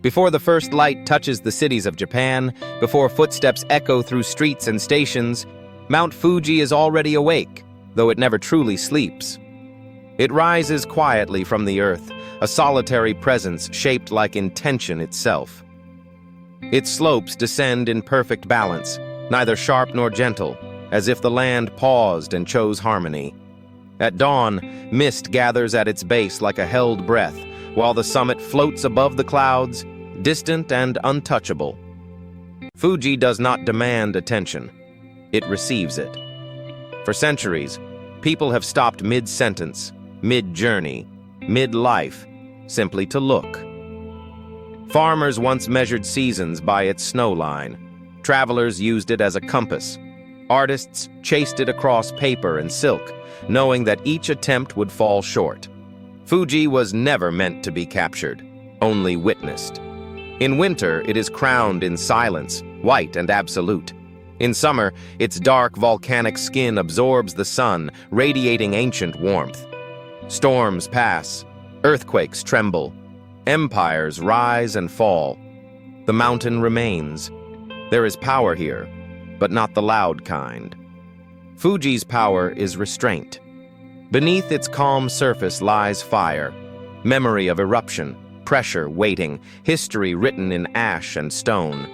Before the first light touches the cities of Japan, before footsteps echo through streets and stations, Mount Fuji is already awake, though it never truly sleeps. It rises quietly from the earth, a solitary presence shaped like intention itself. Its slopes descend in perfect balance, neither sharp nor gentle, as if the land paused and chose harmony. At dawn, mist gathers at its base like a held breath, while the summit floats above the clouds, distant and untouchable. Fuji does not demand attention. It receives it. For centuries, people have stopped mid-sentence, mid-journey, mid-life, simply to look. Farmers once measured seasons by its snow line. Travelers used it as a compass. Artists chased it across paper and silk, knowing that each attempt would fall short. Fuji was never meant to be captured, only witnessed. In winter, it is crowned in silence, white and absolute. In summer, its dark volcanic skin absorbs the sun, radiating ancient warmth. Storms pass, earthquakes tremble, empires rise and fall. The mountain remains. There is power here, but not the loud kind. Fuji's power is restraint. Beneath its calm surface lies fire, memory of eruption, pressure waiting, history written in ash and stone.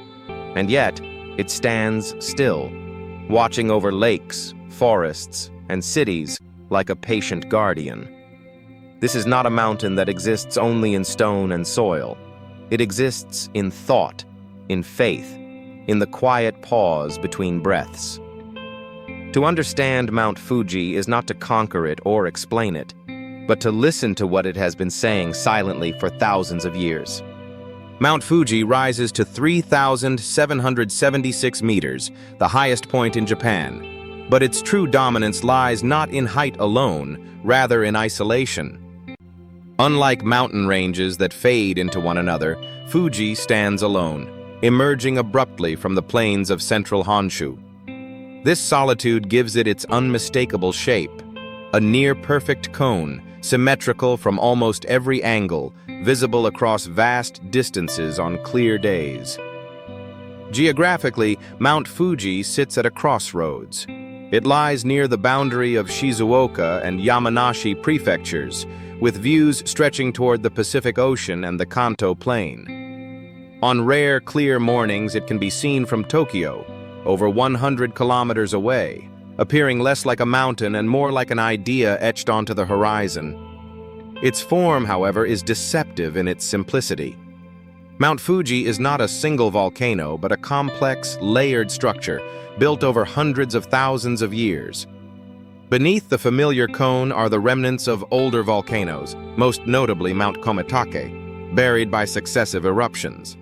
And yet, it stands still, watching over lakes, forests, and cities like a patient guardian. This is not a mountain that exists only in stone and soil. It exists in thought, in faith, in the quiet pause between breaths. To understand Mount Fuji is not to conquer it or explain it, but to listen to what it has been saying silently for thousands of years. Mount Fuji rises to 3,776 meters, the highest point in Japan. But its true dominance lies not in height alone, rather in isolation. Unlike mountain ranges that fade into one another, Fuji stands alone, emerging abruptly from the plains of central Honshu. This solitude gives it its unmistakable shape, a near-perfect cone, symmetrical from almost every angle, visible across vast distances on clear days. Geographically, Mount Fuji sits at a crossroads. It lies near the boundary of Shizuoka and Yamanashi prefectures, with views stretching toward the Pacific Ocean and the Kanto Plain. On rare, clear mornings, it can be seen from Tokyo, over 100 kilometers away, appearing less like a mountain and more like an idea etched onto the horizon. Its form, however, is deceptive in its simplicity. Mount Fuji is not a single volcano, but a complex, layered structure built over hundreds of thousands of years. Beneath the familiar cone are the remnants of older volcanoes, most notably Mount Komitake, buried by successive eruptions.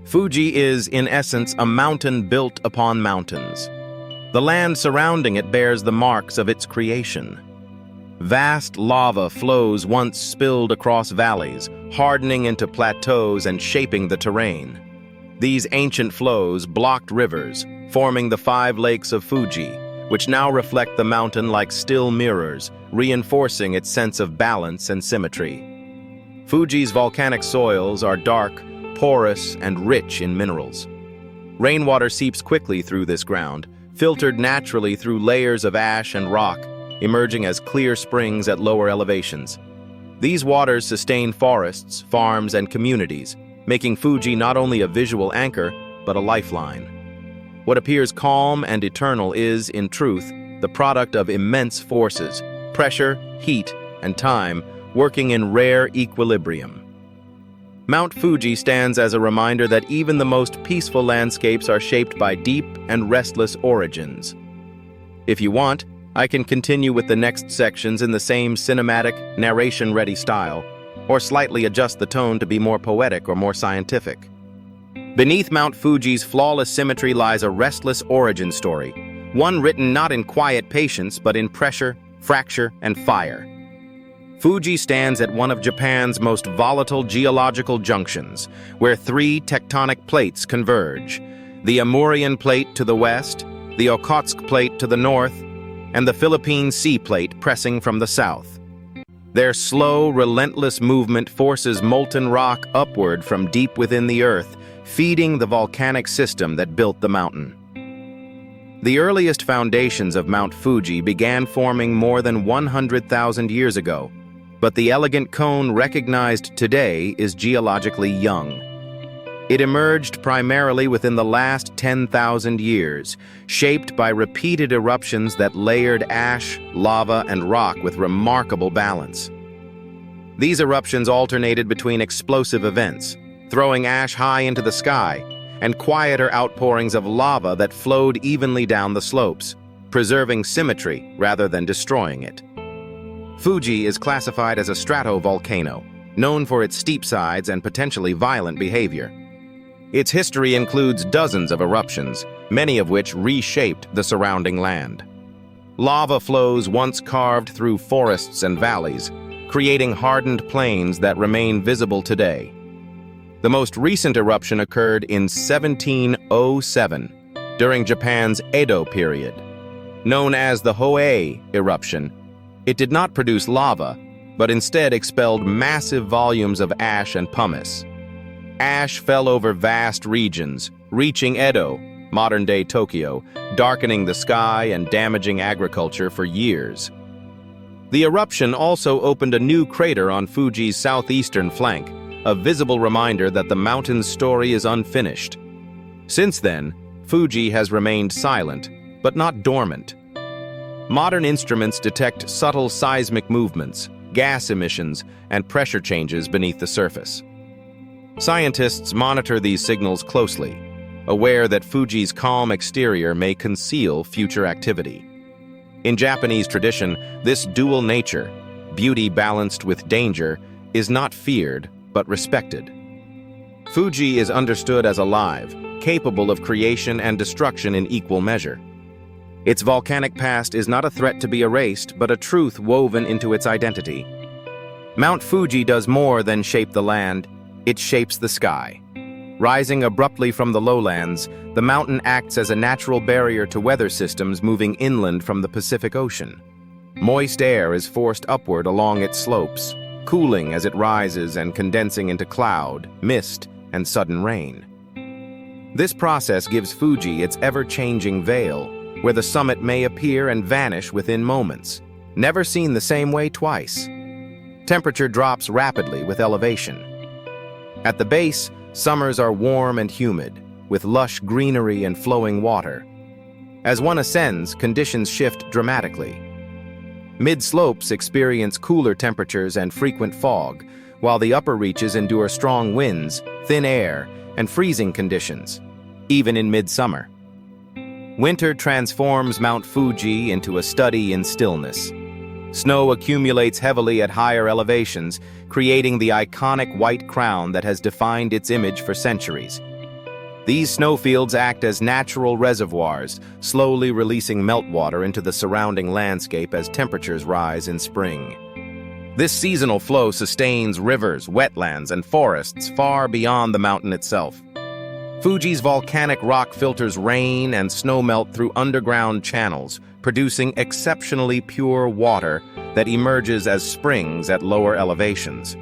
Fuji is, in essence, a mountain built upon mountains. The land surrounding it bears the marks of its creation. Vast lava flows once spilled across valleys, hardening into plateaus and shaping the terrain. These ancient flows blocked rivers, forming the 5 lakes of Fuji, which now reflect the mountain like still mirrors, reinforcing its sense of balance and symmetry. Fuji's volcanic soils are dark, porous, and rich in minerals. Rainwater seeps quickly through this ground, filtered naturally through layers of ash and rock, emerging as clear springs at lower elevations. These waters sustain forests, farms, and communities, making Fuji not only a visual anchor, but a lifeline. What appears calm and eternal is, in truth, the product of immense forces, pressure, heat, and time, working in rare equilibrium. Mount Fuji stands as a reminder that even the most peaceful landscapes are shaped by deep and restless origins. If you want, I can continue with the next sections in the same cinematic, narration-ready style, or slightly adjust the tone to be more poetic or more scientific. Beneath Mount Fuji's flawless symmetry lies a restless origin story, one written not in quiet patience but in pressure, fracture, and fire. Fuji stands at one of Japan's most volatile geological junctions, where 3 tectonic plates converge: the Amurian Plate to the west, the Okhotsk Plate to the north, and the Philippine Sea Plate pressing from the south. Their slow, relentless movement forces molten rock upward from deep within the earth, feeding the volcanic system that built the mountain. The earliest foundations of Mount Fuji began forming more than 100,000 years ago, but the elegant cone recognized today is geologically young. It emerged primarily within the last 10,000 years, shaped by repeated eruptions that layered ash, lava, and rock with remarkable balance. These eruptions alternated between explosive events, throwing ash high into the sky, and quieter outpourings of lava that flowed evenly down the slopes, preserving symmetry rather than destroying it. Fuji is classified as a stratovolcano, known for its steep sides and potentially violent behavior. Its history includes dozens of eruptions, many of which reshaped the surrounding land. Lava flows once carved through forests and valleys, creating hardened plains that remain visible today. The most recent eruption occurred in 1707, during Japan's Edo period. Known as the Hōei Eruption, it did not produce lava, but instead expelled massive volumes of ash and pumice. Ash fell over vast regions, reaching Edo, modern-day Tokyo, darkening the sky and damaging agriculture for years. The eruption also opened a new crater on Fuji's southeastern flank, a visible reminder that the mountain's story is unfinished. Since then, Fuji has remained silent, but not dormant. Modern instruments detect subtle seismic movements, gas emissions, and pressure changes beneath the surface. Scientists monitor these signals closely, aware that Fuji's calm exterior may conceal future activity. In Japanese tradition, this dual nature, beauty balanced with danger, is not feared, but respected. Fuji is understood as alive, capable of creation and destruction in equal measure. Its volcanic past is not a threat to be erased, but a truth woven into its identity. Mount Fuji does more than shape the land, it shapes the sky. Rising abruptly from the lowlands, the mountain acts as a natural barrier to weather systems moving inland from the Pacific Ocean. Moist air is forced upward along its slopes, cooling as it rises and condensing into cloud, mist, and sudden rain. This process gives Fuji its ever-changing veil, where the summit may appear and vanish within moments, never seen the same way twice. Temperature drops rapidly with elevation. At the base, summers are warm and humid, with lush greenery and flowing water. As one ascends, conditions shift dramatically. Mid-slopes experience cooler temperatures and frequent fog, while the upper reaches endure strong winds, thin air, and freezing conditions, even in midsummer. Winter transforms Mount Fuji into a study in stillness. Snow accumulates heavily at higher elevations, creating the iconic white crown that has defined its image for centuries. These snowfields act as natural reservoirs, slowly releasing meltwater into the surrounding landscape as temperatures rise in spring. This seasonal flow sustains rivers, wetlands, and forests far beyond the mountain itself. Fuji's volcanic rock filters rain and snowmelt through underground channels, producing exceptionally pure water that emerges as springs at lower elevations.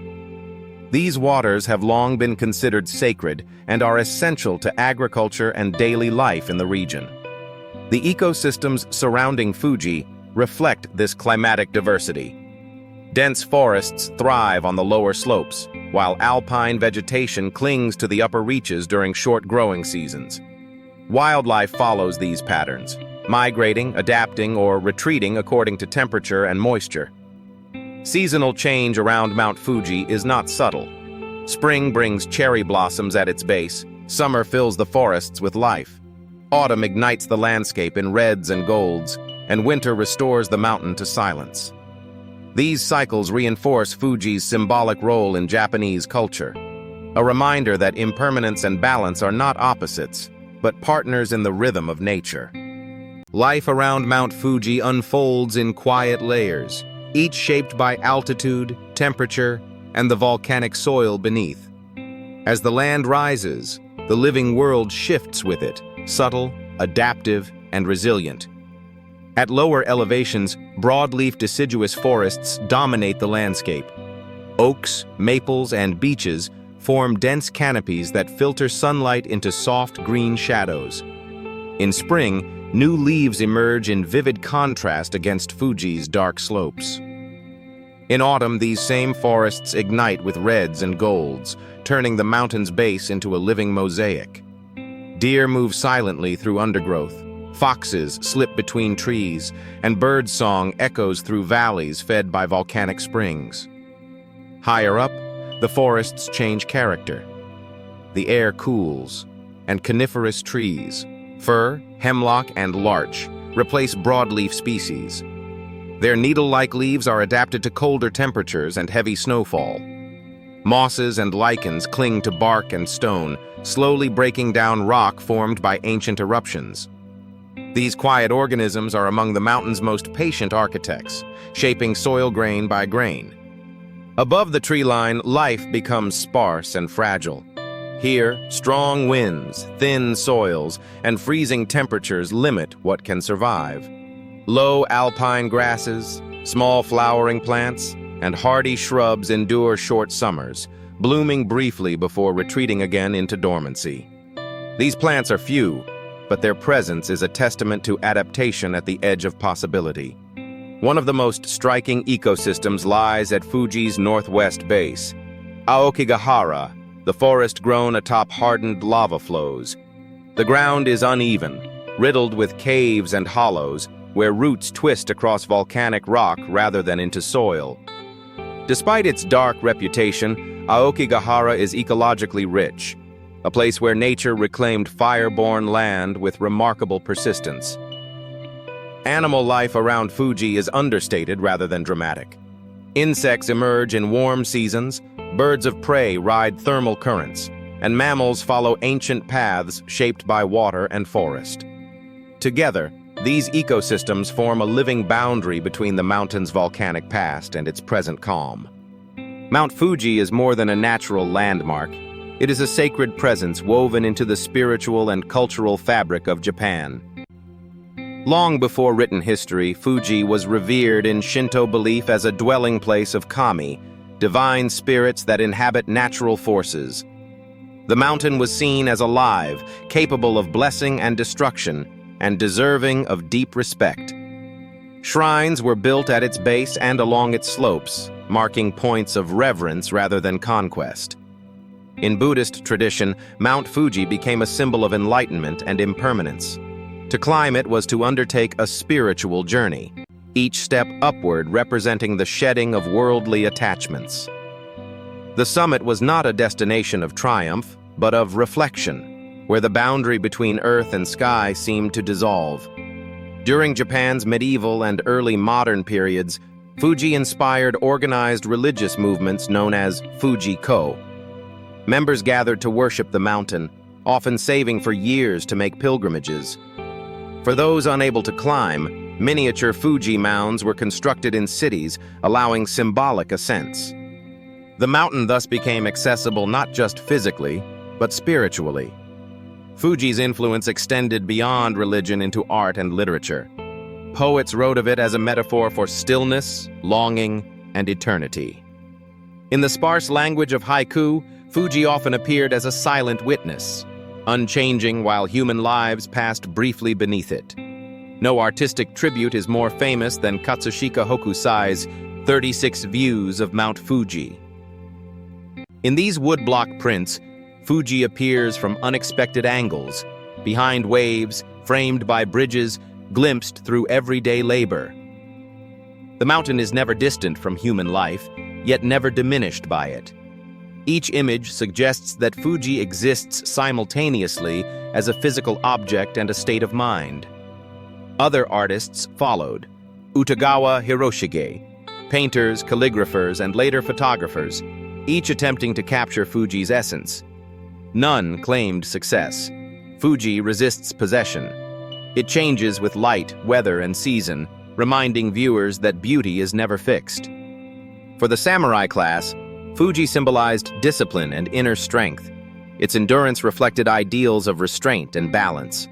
These waters have long been considered sacred and are essential to agriculture and daily life in the region. The ecosystems surrounding Fuji reflect this climatic diversity. Dense forests thrive on the lower slopes, while alpine vegetation clings to the upper reaches during short growing seasons. Wildlife follows these patterns, migrating, adapting, or retreating according to temperature and moisture. Seasonal change around Mount Fuji is not subtle. Spring brings cherry blossoms at its base, summer fills the forests with life. Autumn ignites the landscape in reds and golds, and winter restores the mountain to silence. These cycles reinforce Fuji's symbolic role in Japanese culture, a reminder that impermanence and balance are not opposites, but partners in the rhythm of nature. Life around Mount Fuji unfolds in quiet layers, each shaped by altitude, temperature, and the volcanic soil beneath. As the land rises, the living world shifts with it, subtle, adaptive, and resilient. At lower elevations, broadleaf deciduous forests dominate the landscape. Oaks, maples, and beeches form dense canopies that filter sunlight into soft green shadows. In spring, new leaves emerge in vivid contrast against Fuji's dark slopes. In autumn, these same forests ignite with reds and golds, turning the mountain's base into a living mosaic. Deer move silently through undergrowth, foxes slip between trees, and birdsong echoes through valleys fed by volcanic springs. Higher up, the forests change character. The air cools, and coniferous trees, fir, hemlock, and larch, replace broadleaf species. Their needle-like leaves are adapted to colder temperatures and heavy snowfall. Mosses and lichens cling to bark and stone, slowly breaking down rock formed by ancient eruptions. These quiet organisms are among the mountain's most patient architects, shaping soil grain by grain. Above the tree line, life becomes sparse and fragile. Here, strong winds, thin soils, and freezing temperatures limit what can survive. Low alpine grasses, small flowering plants, and hardy shrubs endure short summers, blooming briefly before retreating again into dormancy. These plants are few, but their presence is a testament to adaptation at the edge of possibility. One of the most striking ecosystems lies at Fuji's northwest base, Aokigahara, the forest grown atop hardened lava flows. The ground is uneven, riddled with caves and hollows, where roots twist across volcanic rock rather than into soil. Despite its dark reputation, Aokigahara is ecologically rich, a place where nature reclaimed fire-born land with remarkable persistence. Animal life around Fuji is understated rather than dramatic. Insects emerge in warm seasons, birds of prey ride thermal currents, and mammals follow ancient paths shaped by water and forest. Together, these ecosystems form a living boundary between the mountain's volcanic past and its present calm. Mount Fuji is more than a natural landmark. It is a sacred presence woven into the spiritual and cultural fabric of Japan. Long before written history, Fuji was revered in Shinto belief as a dwelling place of kami, divine spirits that inhabit natural forces. The mountain was seen as alive, capable of blessing and destruction, and deserving of deep respect. Shrines were built at its base and along its slopes, marking points of reverence rather than conquest. In Buddhist tradition, Mount Fuji became a symbol of enlightenment and impermanence. To climb it was to undertake a spiritual journey, each step upward representing the shedding of worldly attachments. The summit was not a destination of triumph, but of reflection, where the boundary between earth and sky seemed to dissolve. During Japan's medieval and early modern periods, Fuji inspired organized religious movements known as Fuji-ko. Members gathered to worship the mountain, often saving for years to make pilgrimages. For those unable to climb, miniature Fuji mounds were constructed in cities, allowing symbolic ascents. The mountain thus became accessible not just physically, but spiritually. Fuji's influence extended beyond religion into art and literature. Poets wrote of it as a metaphor for stillness, longing, and eternity. In the sparse language of haiku, Fuji often appeared as a silent witness, unchanging while human lives passed briefly beneath it. No artistic tribute is more famous than Katsushika Hokusai's 36 Views of Mount Fuji. In these woodblock prints, Fuji appears from unexpected angles, behind waves, framed by bridges, glimpsed through everyday labor. The mountain is never distant from human life, yet never diminished by it. Each image suggests that Fuji exists simultaneously as a physical object and a state of mind. Other artists followed: Utagawa Hiroshige, painters, calligraphers, and later photographers, each attempting to capture Fuji's essence. None claimed success. Fuji resists possession. It changes with light, weather, and season, reminding viewers that beauty is never fixed. For the samurai class, Fuji symbolized discipline and inner strength. Its endurance reflected ideals of restraint and balance.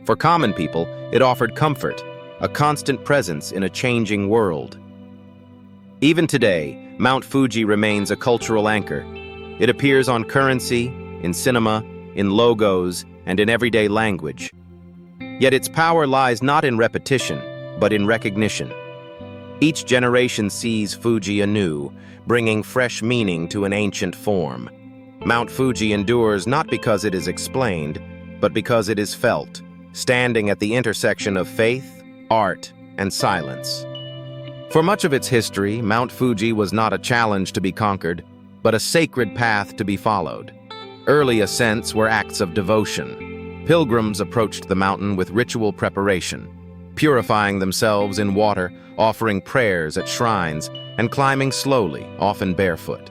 For common people, it offered comfort, a constant presence in a changing world. Even today, Mount Fuji remains a cultural anchor. It appears on currency, in cinema, in logos, and in everyday language. Yet its power lies not in repetition, but in recognition. Each generation sees Fuji anew, bringing fresh meaning to an ancient form. Mount Fuji endures not because it is explained, but because it is felt, standing at the intersection of faith, art, and silence. For much of its history, Mount Fuji was not a challenge to be conquered, but a sacred path to be followed. Early ascents were acts of devotion. Pilgrims approached the mountain with ritual preparation, purifying themselves in water, offering prayers at shrines, and climbing slowly, often barefoot.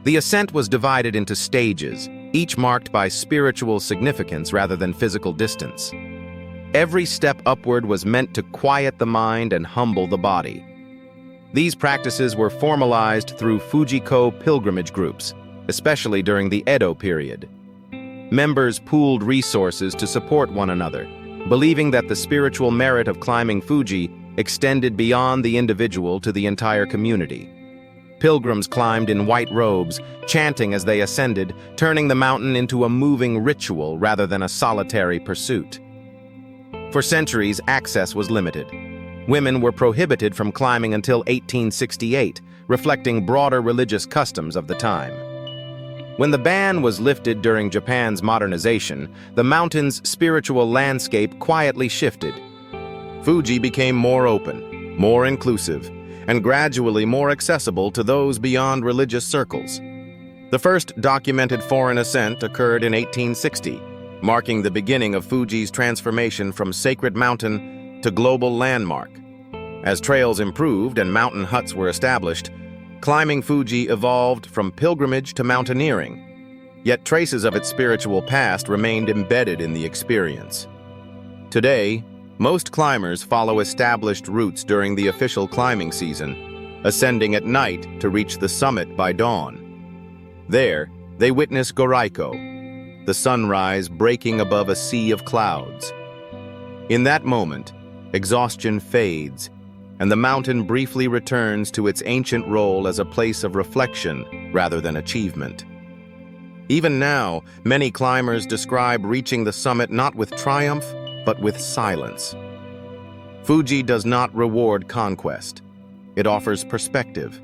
The ascent was divided into stages, each marked by spiritual significance rather than physical distance. Every step upward was meant to quiet the mind and humble the body. These practices were formalized through Fujiko pilgrimage groups, especially during the Edo period. Members pooled resources to support one another, believing that the spiritual merit of climbing Fuji extended beyond the individual to the entire community. Pilgrims climbed in white robes, chanting as they ascended, turning the mountain into a moving ritual rather than a solitary pursuit. For centuries, access was limited. Women were prohibited from climbing until 1868, reflecting broader religious customs of the time. When the ban was lifted during Japan's modernization, the mountain's spiritual landscape quietly shifted. Fuji became more open, more inclusive, and gradually more accessible to those beyond religious circles. The first documented foreign ascent occurred in 1860, marking the beginning of Fuji's transformation from sacred mountain to global landmark. As trails improved and mountain huts were established, climbing Fuji evolved from pilgrimage to mountaineering. Yet traces of its spiritual past remained embedded in the experience. Today, most climbers follow established routes during the official climbing season, ascending at night to reach the summit by dawn. There, they witness Goraiko, the sunrise breaking above a sea of clouds. In that moment, exhaustion fades, and the mountain briefly returns to its ancient role as a place of reflection rather than achievement. Even now, many climbers describe reaching the summit not with triumph, but with silence. Fuji does not reward conquest. It offers perspective.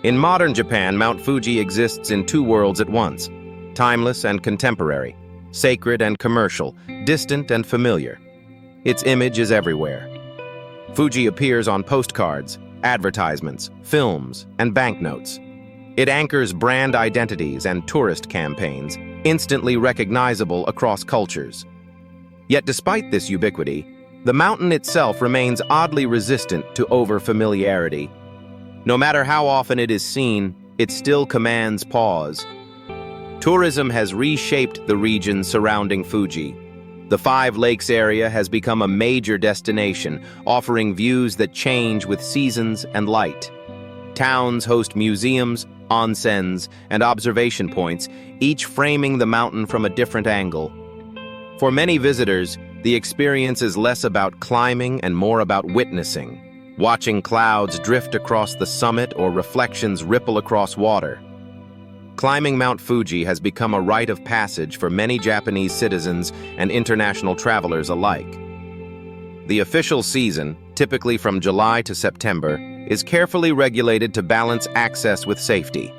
In modern Japan, Mount Fuji exists in two worlds at once, timeless and contemporary, sacred and commercial, distant and familiar. Its image is everywhere. Fuji appears on postcards, advertisements, films, and banknotes. It anchors brand identities and tourist campaigns, instantly recognizable across cultures. Yet despite this ubiquity, the mountain itself remains oddly resistant to over-familiarity. No matter how often it is seen, it still commands pause. Tourism has reshaped the region surrounding Fuji. The Five Lakes area has become a major destination, offering views that change with seasons and light. Towns host museums, onsens, and observation points, each framing the mountain from a different angle. For many visitors, the experience is less about climbing and more about witnessing, watching clouds drift across the summit or reflections ripple across water. Climbing Mount Fuji has become a rite of passage for many Japanese citizens and international travelers alike. The official season, typically from July to September, is carefully regulated to balance access with safety.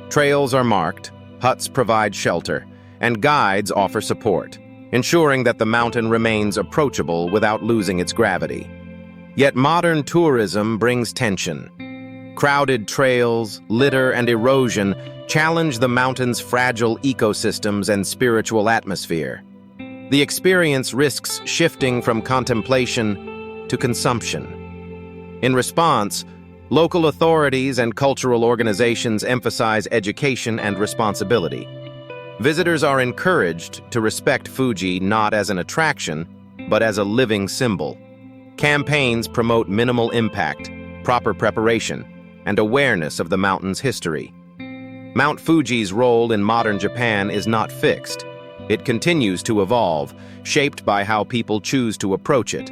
Trails are marked, huts provide shelter, and guides offer support, ensuring that the mountain remains approachable without losing its gravity. Yet modern tourism brings tension. Crowded trails, litter, and erosion challenge the mountain's fragile ecosystems and spiritual atmosphere. The experience risks shifting from contemplation to consumption. In response, local authorities and cultural organizations emphasize education and responsibility. Visitors are encouraged to respect Fuji not as an attraction, but as a living symbol. Campaigns promote minimal impact, proper preparation, and awareness of the mountain's history. Mount Fuji's role in modern Japan is not fixed. It continues to evolve, shaped by how people choose to approach it.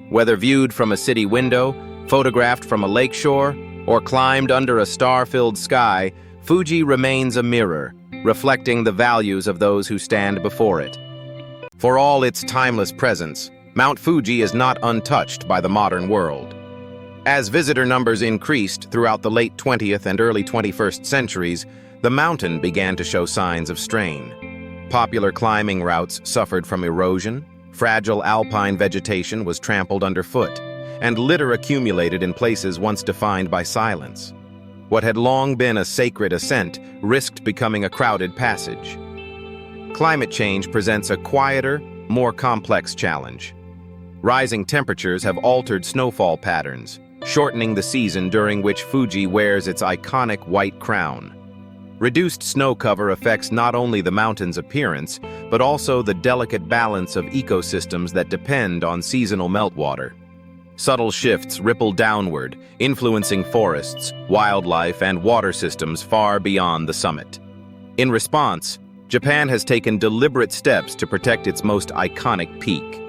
Whether viewed from a city window, photographed from a lakeshore, or climbed under a star-filled sky, Fuji remains a mirror, reflecting the values of those who stand before it. For all its timeless presence, Mount Fuji is not untouched by the modern world. As visitor numbers increased throughout the late 20th and early 21st centuries, the mountain began to show signs of strain. Popular climbing routes suffered from erosion, fragile alpine vegetation was trampled underfoot, and litter accumulated in places once defined by silence. What had long been a sacred ascent risked becoming a crowded passage. Climate change presents a quieter, more complex challenge. Rising temperatures have altered snowfall patterns, shortening the season during which Fuji wears its iconic white crown. Reduced snow cover affects not only the mountain's appearance, but also the delicate balance of ecosystems that depend on seasonal meltwater. Subtle shifts ripple downward, influencing forests, wildlife, and water systems far beyond the summit. In response, Japan has taken deliberate steps to protect its most iconic peak.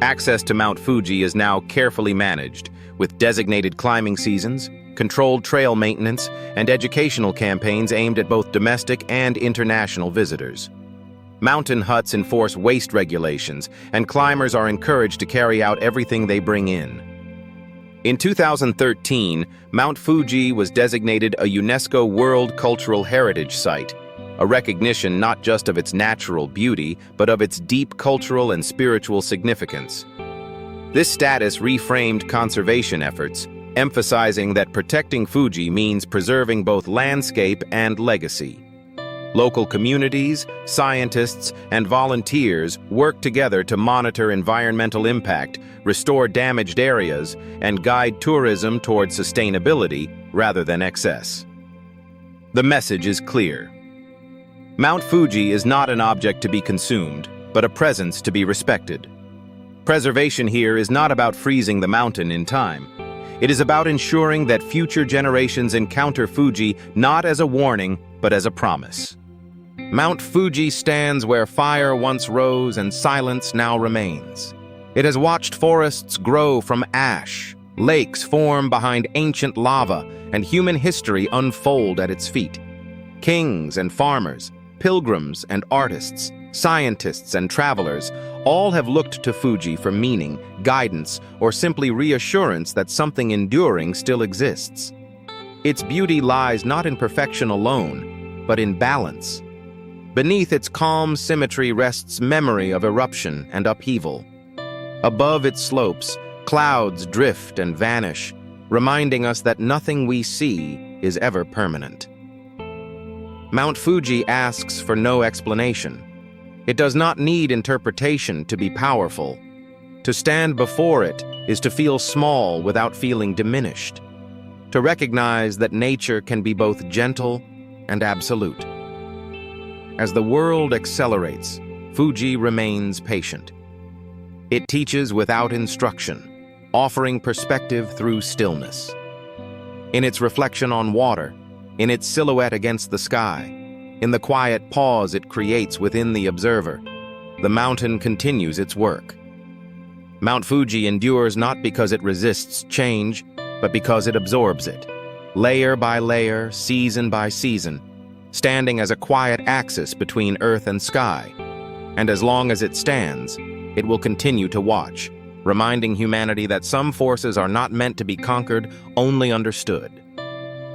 Access to Mount Fuji is now carefully managed, with designated climbing seasons, controlled trail maintenance, and educational campaigns aimed at both domestic and international visitors. Mountain huts enforce waste regulations, and climbers are encouraged to carry out everything they bring in. In 2013, Mount Fuji was designated a UNESCO World Cultural Heritage Site, a recognition not just of its natural beauty, but of its deep cultural and spiritual significance. This status reframed conservation efforts, emphasizing that protecting Fuji means preserving both landscape and legacy. Local communities, scientists, and volunteers work together to monitor environmental impact, restore damaged areas, and guide tourism toward sustainability rather than excess. The message is clear. Mount Fuji is not an object to be consumed, but a presence to be respected. Preservation here is not about freezing the mountain in time. It is about ensuring that future generations encounter Fuji not as a warning, but as a promise. Mount Fuji stands where fire once rose and silence now remains. It has watched forests grow from ash, lakes form behind ancient lava, and human history unfold at its feet. Kings and farmers, pilgrims and artists, scientists and travelers, all have looked to Fuji for meaning, guidance, or simply reassurance that something enduring still exists. Its beauty lies not in perfection alone, but in balance. Beneath its calm symmetry rests memory of eruption and upheaval. Above its slopes, clouds drift and vanish, reminding us that nothing we see is ever permanent. Mount Fuji asks for no explanation. It does not need interpretation to be powerful. To stand before it is to feel small without feeling diminished. To recognize that nature can be both gentle and absolute. As the world accelerates, Fuji remains patient. It teaches without instruction, offering perspective through stillness. In its reflection on water, in its silhouette against the sky, in the quiet pause it creates within the observer, the mountain continues its work. Mount Fuji endures not because it resists change, but because it absorbs it, layer by layer, season by season, standing as a quiet axis between earth and sky. And as long as it stands, it will continue to watch, reminding humanity that some forces are not meant to be conquered, only understood.